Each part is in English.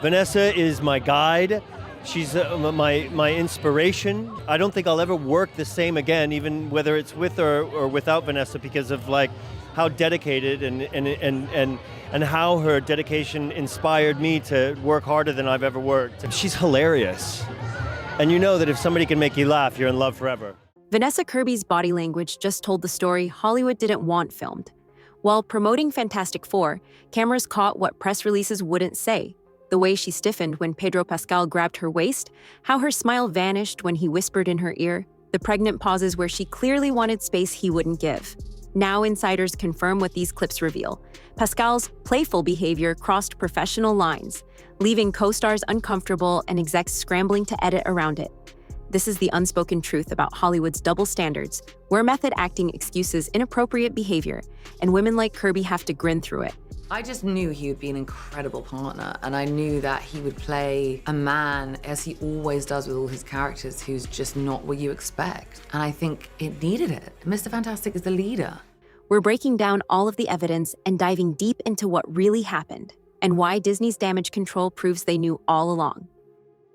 Vanessa is my guide. She's my inspiration. I don't think I'll ever work the same again, even whether it's with or without Vanessa, because of like how dedicated and how her dedication inspired me to work harder than I've ever worked. She's hilarious. And you know that if somebody can make you laugh, you're in love forever. Vanessa Kirby's body language just told the story Hollywood didn't want filmed. While promoting Fantastic Four, cameras caught what press releases wouldn't say. The way she stiffened when Pedro Pascal grabbed her waist, how her smile vanished when he whispered in her ear, the pregnant pauses where she clearly wanted space he wouldn't give. Now insiders confirm what these clips reveal. Pascal's playful behavior crossed professional lines, leaving co-stars uncomfortable and execs scrambling to edit around it. This is the unspoken truth about Hollywood's double standards, where method acting excuses inappropriate behavior, and women like Kirby have to grin through it. I just knew he would be an incredible partner, and I knew that he would play a man, as he always does with all his characters, who's just not what you expect. And I think it needed it. Mr. Fantastic is the leader. We're breaking down all of the evidence and diving deep into what really happened, and why Disney's damage control proves they knew all along.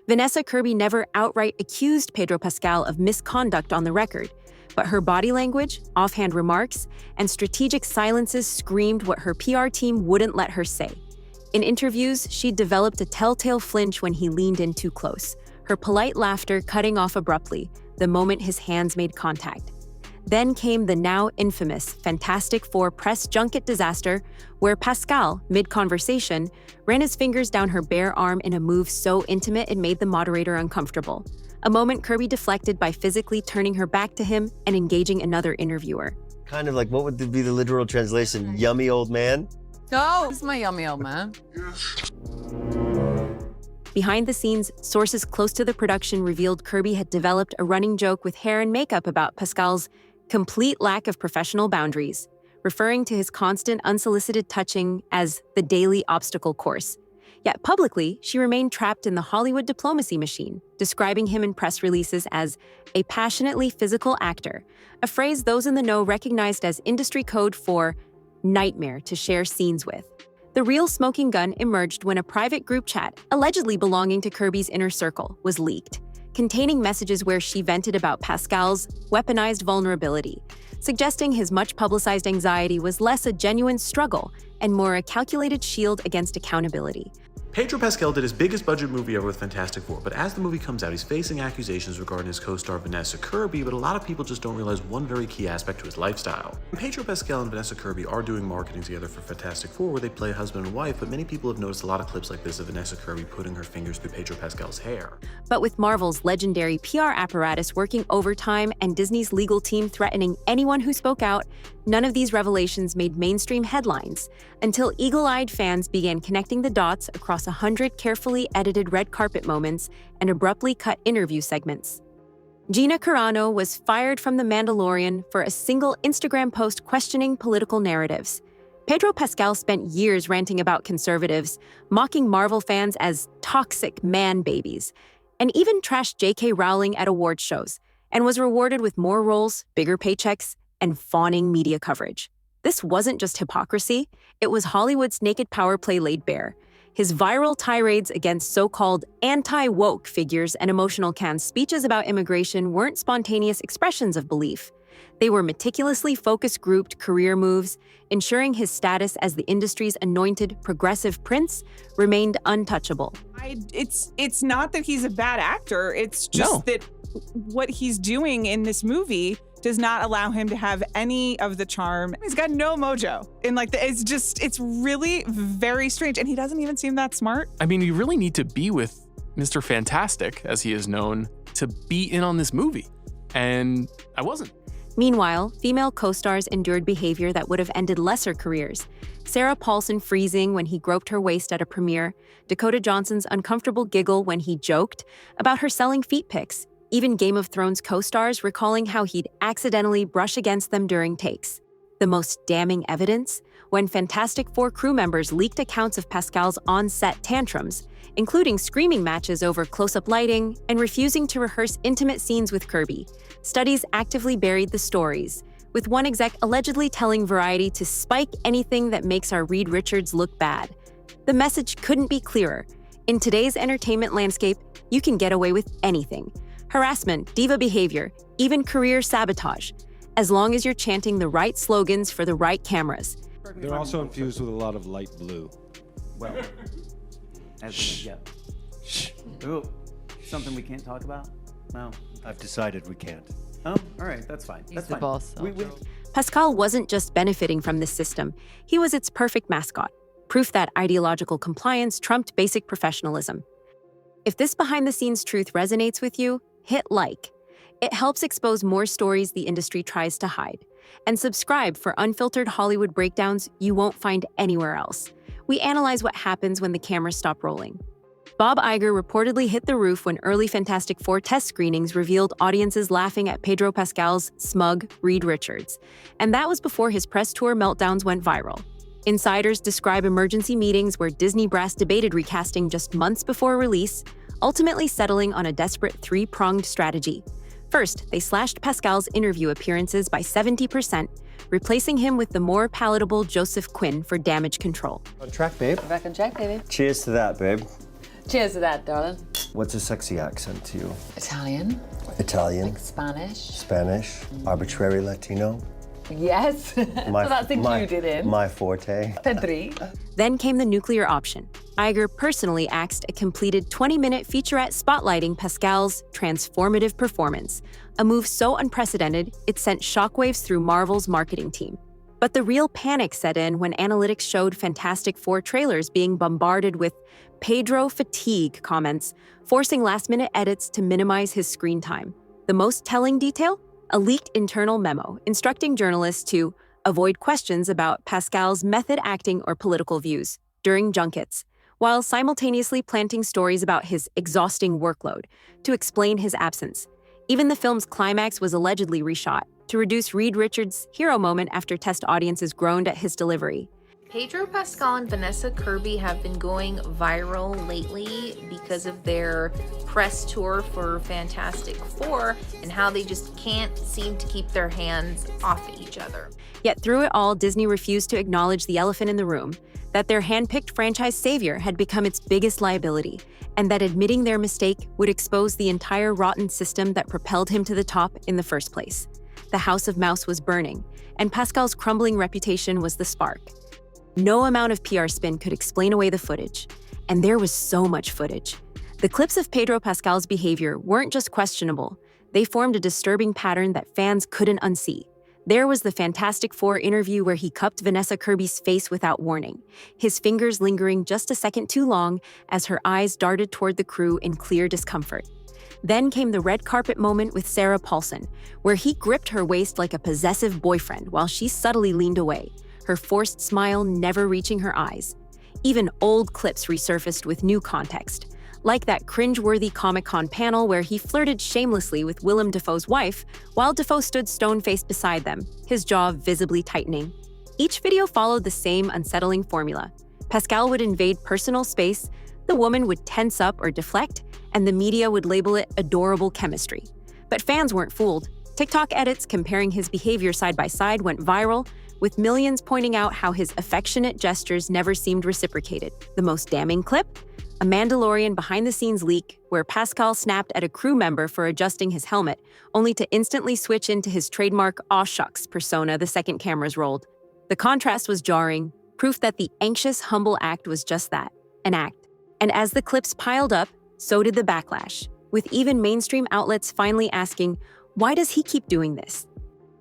Vanessa Kirby never outright accused Pedro Pascal of misconduct on the record, but her body language, offhand remarks, and strategic silences screamed what her PR team wouldn't let her say. In interviews, she developed a telltale flinch when he leaned in too close, her polite laughter cutting off abruptly the moment his hands made contact. Then came the now infamous Fantastic Four press junket disaster, where Pascal, mid-conversation, ran his fingers down her bare arm in a move so intimate it made the moderator uncomfortable. A moment Kirby deflected by physically turning her back to him and engaging another interviewer. Kind of like, what would be the literal translation? Yummy old man? Oh, this is my yummy old man. Behind the scenes, sources close to the production revealed Kirby had developed a running joke with hair and makeup about Pascal's complete lack of professional boundaries, referring to his constant unsolicited touching as the daily obstacle course. Yet publicly, she remained trapped in the Hollywood diplomacy machine, describing him in press releases as a passionately physical actor, a phrase those in the know recognized as industry code for nightmare to share scenes with. The real smoking gun emerged when a private group chat, allegedly belonging to Kirby's inner circle, was leaked, containing messages where she vented about Pascal's weaponized vulnerability, suggesting his much-publicized anxiety was less a genuine struggle and more a calculated shield against accountability. Pedro Pascal did his biggest budget movie ever with Fantastic Four, but as the movie comes out, he's facing accusations regarding his co-star Vanessa Kirby, but a lot of people just don't realize one very key aspect to his lifestyle. Pedro Pascal and Vanessa Kirby are doing marketing together for Fantastic Four, where they play husband and wife, but many people have noticed a lot of clips like this of Vanessa Kirby putting her fingers through Pedro Pascal's hair. But with Marvel's legendary PR apparatus working overtime and Disney's legal team threatening anyone who spoke out, none of these revelations made mainstream headlines until eagle-eyed fans began connecting the dots across 100 carefully edited red carpet moments and abruptly cut interview segments. Gina Carano was fired from The Mandalorian for a single Instagram post questioning political narratives. Pedro Pascal spent years ranting about conservatives, mocking Marvel fans as toxic man babies, and even trashed J.K. Rowling at award shows, and was rewarded with more roles, bigger paychecks, and fawning media coverage. This wasn't just hypocrisy, it was Hollywood's naked power play laid bare. His viral tirades against so-called anti-woke figures and emotional canned speeches about immigration weren't spontaneous expressions of belief. They were meticulously focus-grouped career moves, ensuring his status as the industry's anointed progressive prince remained untouchable. It's not that he's a bad actor, it's just that what he's doing in this movie does not allow him to have any of the charm. He's got no mojo. And it's really very strange. And he doesn't even seem that smart. I mean, you really need to be with Mr. Fantastic, as he is known, to be in on this movie. And I wasn't. Meanwhile, female co-stars endured behavior that would have ended lesser careers. Sarah Paulson freezing when he groped her waist at a premiere, Dakota Johnson's uncomfortable giggle when he joked about her selling feet pics, even Game of Thrones co-stars recalling how he'd accidentally brush against them during takes. The most damning evidence? When Fantastic Four crew members leaked accounts of Pascal's on-set tantrums, including screaming matches over close-up lighting and refusing to rehearse intimate scenes with Kirby. Studies actively buried the stories, with one exec allegedly telling Variety to spike anything that makes our Reed Richards look bad. The message couldn't be clearer. In today's entertainment landscape, you can get away with anything. Harassment, diva behavior, even career sabotage. As long as you're chanting the right slogans for the right cameras. They're also infused with a lot of light blue. Well, as ooh, something we can't talk about? No. I've decided we can't. Oh, all right, that's fine. That's the fine. boss, Pascal wasn't just benefiting from this system, he was its perfect mascot. Proof that ideological compliance trumped basic professionalism. If this behind-the-scenes truth resonates with you, hit like. It helps expose more stories the industry tries to hide. And subscribe for unfiltered Hollywood breakdowns you won't find anywhere else. We analyze what happens when the cameras stop rolling. Bob Iger reportedly hit the roof when early Fantastic Four test screenings revealed audiences laughing at Pedro Pascal's smug Reed Richards. And that was before his press tour meltdowns went viral. Insiders describe emergency meetings where Disney brass debated recasting just months before release, ultimately settling on a desperate three-pronged strategy. First, they slashed Pascal's interview appearances by 70%, replacing him with the more palatable Joseph Quinn for damage control. On track, babe. Back on track, baby. Cheers to that, babe. Cheers to that, darling. What's a sexy accent to you? Italian, Italian, Spanish. Spanish, arbitrary Latino. Yes. So that's included in. My forte. Pedri. Then came the nuclear option. Iger personally axed a completed 20-minute featurette spotlighting Pascal's transformative performance, a move so unprecedented it sent shockwaves through Marvel's marketing team. But the real panic set in when analytics showed Fantastic Four trailers being bombarded with Pedro fatigue comments, forcing last-minute edits to minimize his screen time. The most telling detail? A leaked internal memo instructing journalists to avoid questions about Pascal's method acting or political views during junkets, while simultaneously planting stories about his exhausting workload to explain his absence. Even the film's climax was allegedly reshot to reduce Reed Richards' hero moment after test audiences groaned at his delivery. Pedro Pascal and Vanessa Kirby have been going viral lately because of their press tour for Fantastic Four and how they just can't seem to keep their hands off each other. Yet through it all, Disney refused to acknowledge the elephant in the room, that their hand-picked franchise savior had become its biggest liability, and that admitting their mistake would expose the entire rotten system that propelled him to the top in the first place. The House of Mouse was burning, and Pascal's crumbling reputation was the spark. No amount of PR spin could explain away the footage, and there was so much footage. The clips of Pedro Pascal's behavior weren't just questionable, they formed a disturbing pattern that fans couldn't unsee. There was the Fantastic Four interview where he cupped Vanessa Kirby's face without warning, his fingers lingering just a second too long as her eyes darted toward the crew in clear discomfort. Then came the red carpet moment with Sarah Paulson, where he gripped her waist like a possessive boyfriend while she subtly leaned away, her forced smile never reaching her eyes. Even old clips resurfaced with new context, like that cringe-worthy Comic-Con panel where he flirted shamelessly with Willem Dafoe's wife while Dafoe stood stone-faced beside them, his jaw visibly tightening. Each video followed the same unsettling formula. Pascal would invade personal space, the woman would tense up or deflect, and the media would label it adorable chemistry. But fans weren't fooled. TikTok edits comparing his behavior side by side went viral, with millions pointing out how his affectionate gestures never seemed reciprocated. The most damning clip? A Mandalorian behind-the-scenes leak where Pascal snapped at a crew member for adjusting his helmet, only to instantly switch into his trademark aw shucks persona the second cameras rolled. The contrast was jarring, proof that the anxious, humble act was just that, an act. And as the clips piled up, so did the backlash, with even mainstream outlets finally asking, why does he keep doing this?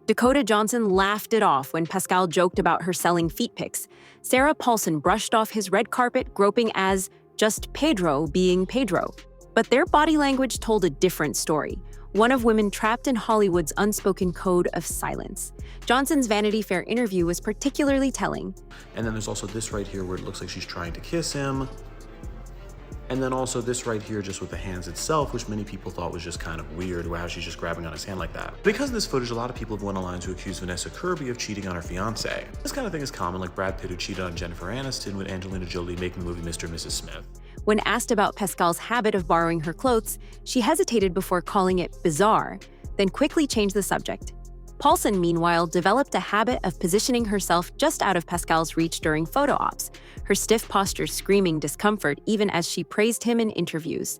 Dakota Johnson laughed it off when Pascal joked about her selling feet pics. Sarah Paulson brushed off his red carpet groping as just Pedro being Pedro. But their body language told a different story, one of women trapped in Hollywood's unspoken code of silence. Johnson's Vanity Fair interview was particularly telling. And then there's also this right here where it looks like she's trying to kiss him. And then also this right here just with the hands itself, which many people thought was just kind of weird, how she's just grabbing on his hand like that. Because of this footage, a lot of people have went online to accuse Vanessa Kirby of cheating on her fiancé. This kind of thing is common, like Brad Pitt who cheated on Jennifer Aniston with Angelina Jolie making the movie Mr. and Mrs. Smith. When asked about Pascal's habit of borrowing her clothes, she hesitated before calling it bizarre, then quickly changed the subject. Paulson, meanwhile, developed a habit of positioning herself just out of Pascal's reach during photo ops, her stiff posture screaming discomfort even as she praised him in interviews.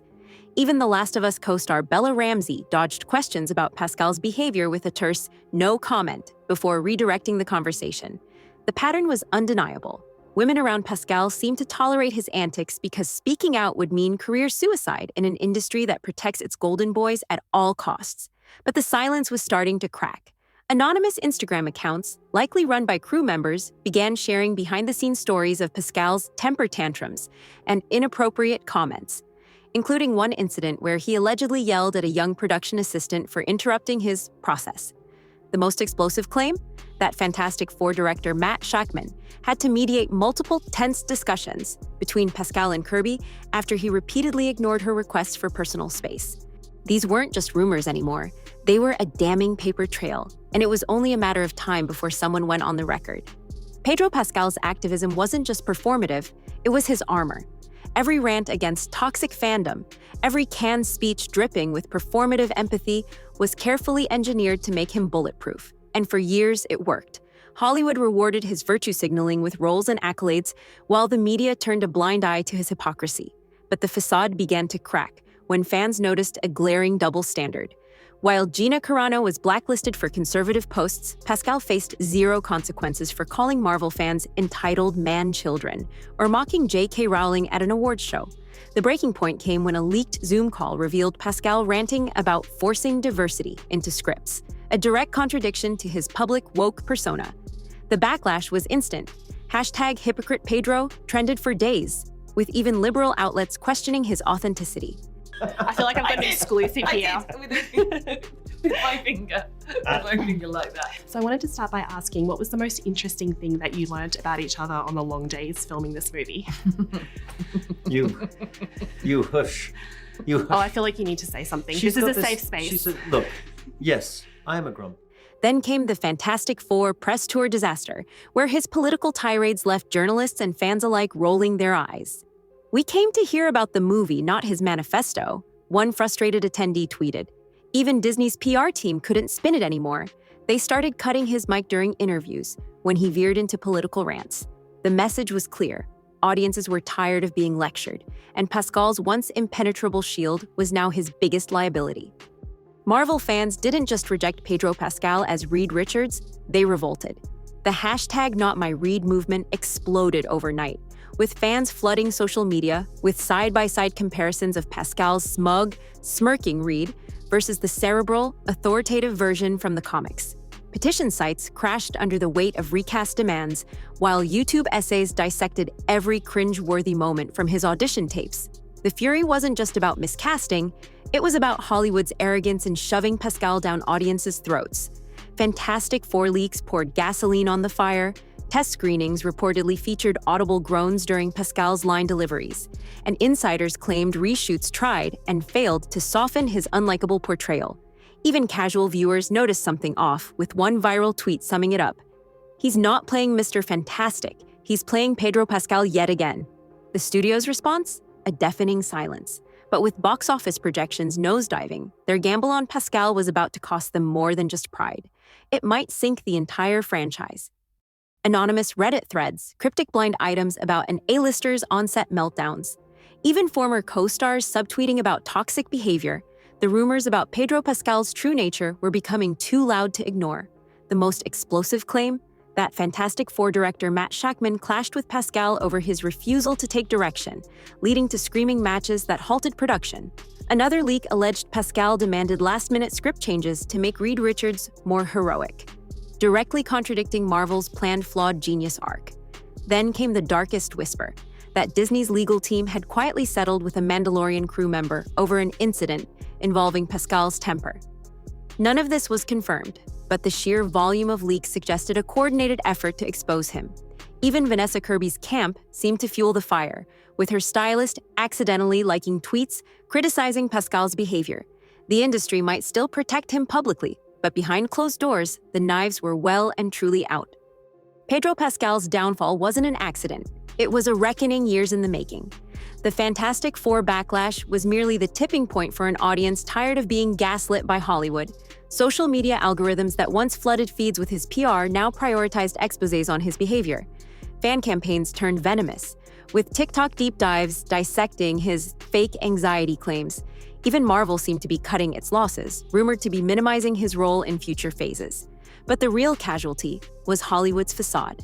Even The Last of Us co-star Bella Ramsey dodged questions about Pascal's behavior with a terse "no comment" before redirecting the conversation. The pattern was undeniable. Women around Pascal seemed to tolerate his antics because speaking out would mean career suicide in an industry that protects its golden boys at all costs. But the silence was starting to crack. Anonymous Instagram accounts, likely run by crew members, began sharing behind-the-scenes stories of Pascal's temper tantrums and inappropriate comments, including one incident where he allegedly yelled at a young production assistant for interrupting his process. The most explosive claim? That Fantastic Four director Matt Shakman had to mediate multiple tense discussions between Pascal and Kirby after he repeatedly ignored her requests for personal space. These weren't just rumors anymore. They were a damning paper trail, and it was only a matter of time before someone went on the record. Pedro Pascal's activism wasn't just performative, it was his armor. Every rant against toxic fandom, every canned speech dripping with performative empathy was carefully engineered to make him bulletproof. And for years, it worked. Hollywood rewarded his virtue signaling with roles and accolades, while the media turned a blind eye to his hypocrisy. But the facade began to crack when fans noticed a glaring double standard. While Gina Carano was blacklisted for conservative posts, Pascal faced zero consequences for calling Marvel fans entitled man-children or mocking J.K. Rowling at an awards show. The breaking point came when a leaked Zoom call revealed Pascal ranting about forcing diversity into scripts, a direct contradiction to his public woke persona. The backlash was instant. #HypocritePedro trended for days, with even liberal outlets questioning his authenticity. I feel like I've got an exclusive here. With my finger. With my finger like that. So I wanted to start by asking, what was the most interesting thing that you learned about each other on the long days filming this movie? You hush. You hush. Oh, I feel like you need to say something. She's This is got a safe space. She said, look, yes, I am a grump. Then came the Fantastic Four press tour disaster, where his political tirades left journalists and fans alike rolling their eyes. "We came to hear about the movie, not his manifesto," one frustrated attendee tweeted. Even Disney's PR team couldn't spin it anymore. They started cutting his mic during interviews when he veered into political rants. The message was clear. Audiences were tired of being lectured, and Pascal's once impenetrable shield was now his biggest liability. Marvel fans didn't just reject Pedro Pascal as Reed Richards, they revolted. The #NotMyReed movement exploded overnight, with fans flooding social media with side-by-side comparisons of Pascal's smug, smirking Reed versus the cerebral, authoritative version from the comics. Petition sites crashed under the weight of recast demands, while YouTube essays dissected every cringe-worthy moment from his audition tapes. The fury wasn't just about miscasting, it was about Hollywood's arrogance in shoving Pascal down audiences' throats. Fantastic Four leaks poured gasoline on the fire. Test screenings reportedly featured audible groans during Pascal's line deliveries, and insiders claimed reshoots tried and failed to soften his unlikable portrayal. Even casual viewers noticed something off, with one viral tweet summing it up. "He's not playing Mr. Fantastic, he's playing Pedro Pascal yet again." The studio's response? A deafening silence. But with box office projections nosediving, their gamble on Pascal was about to cost them more than just pride. It might sink the entire franchise. Anonymous Reddit threads, cryptic blind items about an A-lister's on-set meltdowns. Even former co-stars subtweeting about toxic behavior. The rumors about Pedro Pascal's true nature were becoming too loud to ignore. The most explosive claim? That Fantastic Four director Matt Shakman clashed with Pascal over his refusal to take direction, leading to screaming matches that halted production. Another leak alleged Pascal demanded last-minute script changes to make Reed Richards more heroic, directly contradicting Marvel's planned flawed genius arc. Then came the darkest whisper, that Disney's legal team had quietly settled with a Mandalorian crew member over an incident involving Pascal's temper. None of this was confirmed, but the sheer volume of leaks suggested a coordinated effort to expose him. Even Vanessa Kirby's camp seemed to fuel the fire, with her stylist accidentally liking tweets criticizing Pascal's behavior. The industry might still protect him publicly, but behind closed doors, the knives were well and truly out. Pedro Pascal's downfall wasn't an accident. It was a reckoning years in the making. The Fantastic Four backlash was merely the tipping point for an audience tired of being gaslit by Hollywood. Social media algorithms that once flooded feeds with his PR now prioritized exposés on his behavior. Fan campaigns turned venomous, with TikTok deep dives dissecting his fake anxiety claims. Even Marvel seemed to be cutting its losses, rumored to be minimizing his role in future phases. But the real casualty was Hollywood's facade.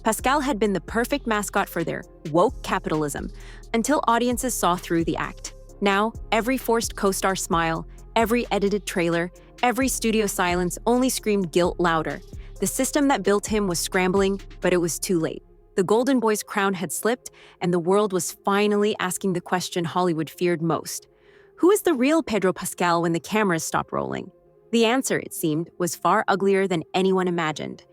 Pascal had been the perfect mascot for their woke capitalism until audiences saw through the act. Now, every forced co-star smile, every edited trailer, every studio silence only screamed guilt louder. The system that built him was scrambling, but it was too late. The Golden Boy's crown had slipped, and the world was finally asking the question Hollywood feared most. Who is the real Pedro Pascal when the cameras stop rolling? The answer, it seemed, was far uglier than anyone imagined.